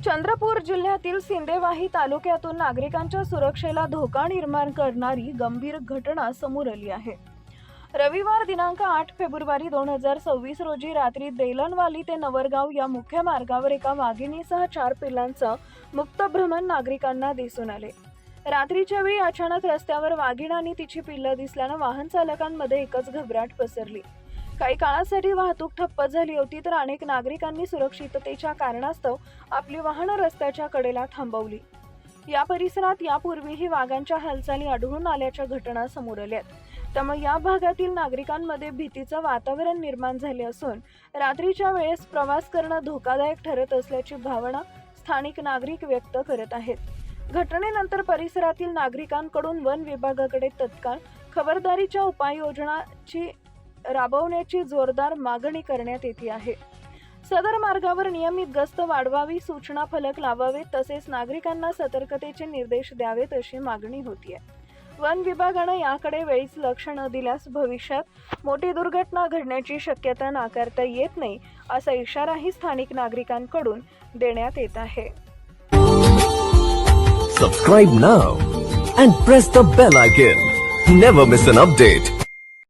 चंद्रपूर जिल्ह्यातील सिंदेवाही तालुक्यातून नागरिकांच्या सुरक्षेला धोका निर्माण करणारी गंभीर घटना समोर आली आहे। रविवार दिनांक 8 फेब्रुवारी 2026 रोजी रात्री देलनवाली ते नवरगाव या मुख्य मार्गावर एका वाघिणीसह 4 पिल्लांचा मुक्त भ्रमण नागरिकांना दिसून आले। रात्रीच्या वेळी अचानक रस्त्यावर वाघीण आणि तिची पिल्लं दिसल्यानं वाहन चालकांमध्ये एकच घबराट पसरली। काही काळासाठी वाहतूक ठप्प झाली होती, तर अनेक नागरिकांनी सुरक्षिततेच्या कारणास्तव आपली वाहनं रस्त्याच्या कडेला थांबवली। या परिसरात यापूर्वीही वाघांच्या हालचाली आढळून आल्याच्या घटना समोर आल्यात, त्यामुळे या भागातील नागरिकांमध्ये भीतीचं वातावरण निर्माण झाले असून रात्रीच्या वेळेस प्रवास करणं धोकादायक ठरत असल्याची भावना स्थानिक नागरिक व्यक्त करत आहेत। घटनेनंतर परिसरातील नागरिकांकडून वन विभागाकडे तत्काळ खबरदारीच्या उपाययोजनाची राबवण्याची जोरदार मागणी करण्यात येते आहे। सदर मार्गावर नियमित गस्त वाढवावी, सूचना फलक लावावेत, तसेच नागरिकांना सतर्कतेचे निर्देश द्यावेत अशी मागणी होती आहे। वन विभागानं याकडे वेळीच लक्ष न दिल्यास भविष्यात मोठी दुर्घटना घडण्याची शक्यता नाकारता येत नाही, असा इशाराही स्थानिक नागरिकांकडून देण्यात येत आहे। Subscribe now and press the bell icon. Never miss an update.